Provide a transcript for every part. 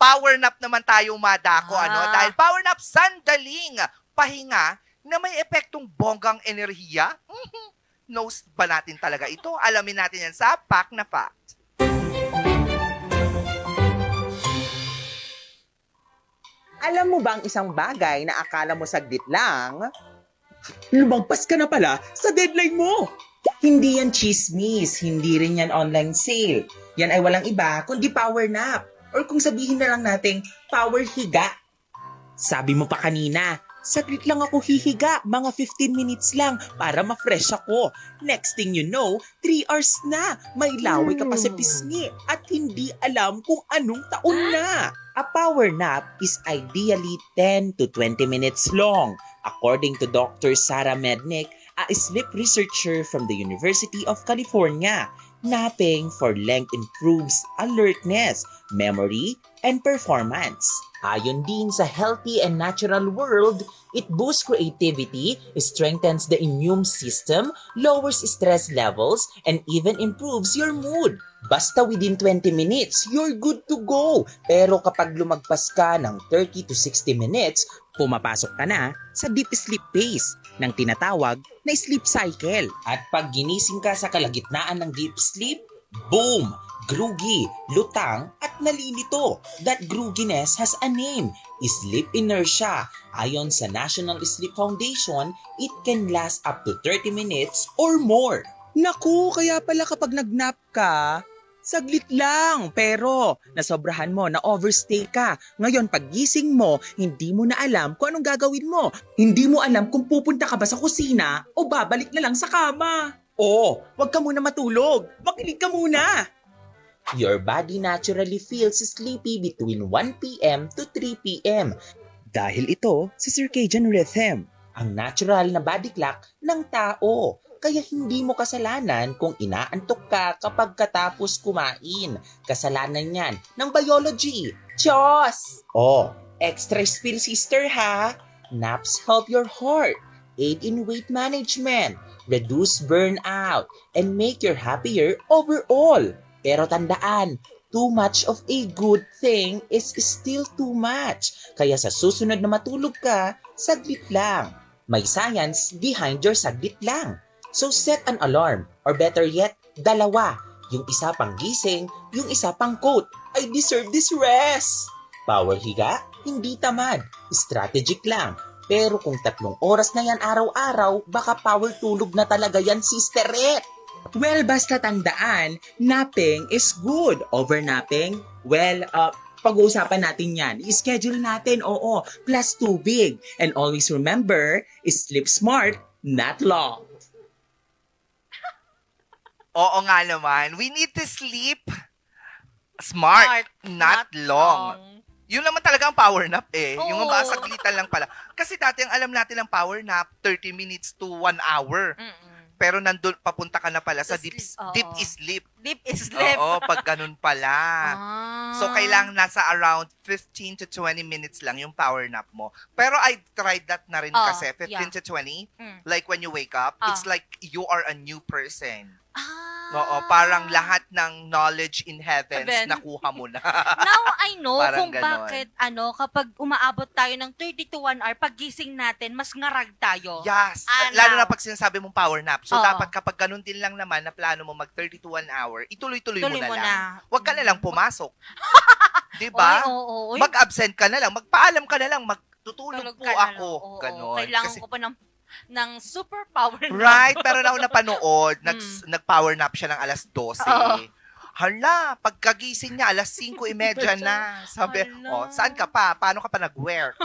power nap naman tayo madako, Ah. Dahil power nap, sandaling pahinga na may epektong bonggang enerhiya. Knows ba natin talaga ito? Alamin natin yan sa Pak na Fact. Alam mo ba ang isang bagay na akala mo saglit lang? Lumagpas ka na pala sa deadline mo! Hindi yan chismis, hindi rin yan online sale. Yan ay walang iba kundi power nap. Or kung sabihin na lang nating power higa. Sabi mo pa kanina, saglit lang ako hihiga, mga 15 minutes lang para ma-fresh ako. Next thing you know, 3 hours na. May laway ka pa sa pisngi at hindi alam kung anong taon na. A power nap is ideally 10 to 20 minutes long. According to Dr. Sarah Mednick, a sleep researcher from the University of California, napping for length improves alertness, memory, and performance. Ayon din sa Healthy and Natural World, it boosts creativity, strengthens the immune system, lowers stress levels, and even improves your mood. Basta within 20 minutes, you're good to go. Pero kapag lumagpas ka ng 30 to 60 minutes, pumapasok ka na sa deep sleep phase ng tinatawag na sleep cycle. At pag ginising ka sa kalagitnaan ng deep sleep, boom! Groggy, lutang, at nalilito. That grogginess has a name, sleep inertia. Ayon sa National Sleep Foundation, it can last up to 30 minutes or more. Naku, kaya pala kapag nag-nap ka, saglit lang, pero nasobrahan mo, na-overstay ka. Ngayon, pag gising mo, hindi mo na alam kung anong gagawin mo. Hindi mo alam kung pupunta ka ba sa kusina o babalik na lang sa kama. Oh, wag ka muna matulog. Makinig ka muna. Your body naturally feels sleepy between 1 p.m. to 3 p.m. Dahil ito sa circadian rhythm, ang natural na body clock ng tao. Kaya hindi mo kasalanan kung inaantok ka kapag katapos kumain. Kasalanan yan ng biology. Diyos! Oh, extra spill sister ha! Naps help your heart, aid in weight management, reduce burnout, and make you happier overall. Pero tandaan, too much of a good thing is still too much. Kaya sa susunod na matulog ka, saglit lang. May science behind your saglit lang. So set an alarm, or better yet, dalawa. Yung isa pang gising, yung isa pang quote, I deserve this rest. Power higa? Hindi tamad. Strategic lang. Pero kung 3 oras na yan araw-araw, baka power tulog na talaga yan, sisteret. Well, basta tandaan, napping is good. Overnapping, well, pag-uusapan natin yan. I-schedule natin, oo, plus tubig. And always remember, sleep smart, not long. Oo nga naman, we need to sleep smart, not long. Yun naman talaga ang power nap eh. Oo. Yung mga saglitan lang pala. Kasi dati ang alam natin ang power nap, 30 minutes to 1 hour. Mm-mm. Pero nandun, papunta ka na pala sa Sa deep, sleep, oo. deep sleep. Deep sleep. Oo, pag ganun pala. Ah. So, kailangan nasa around 15 to 20 minutes lang yung power nap mo. Pero I tried that na rin Oh, kasi, 15 yeah. to 20. Mm. Like when you wake up, Ah. it's like you are a new person. Ah. Oo, parang lahat ng knowledge in heavens Heaven. nakuha mo na. Now I know Parang kung ganon. bakit kapag umaabot tayo ng 30 to 1 hour, pag gising natin, mas ngarag tayo. Yes. Ano? Lalo na pag sinasabi mong power nap. So, Oo. dapat kapag ganun din lang naman na plano mo mag 30 to 1 hour, ituloy-tuloy mo Tuloy na mo lang. na. Huwag ka na lang pumasok. Oy, Diba? oo. Oy, Mag-absent ka na lang. Magpaalam ka na lang. Magtutulog tulog po ka na lang. ako. Oo, Ganon. kailangan Kasi- ko pa ng superpower na. Right, pero na ako napanood, Mm. nag-power nap siya ng alas 12. Oo. Hala, pagkagising niya, alas 5:30 na. Sabi, Hala. saan ka pa? Paano ka pa nag-work?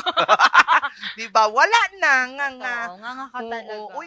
Diba? Wala na. Nga nga. Oo, nga ka talaga. Oo, uy,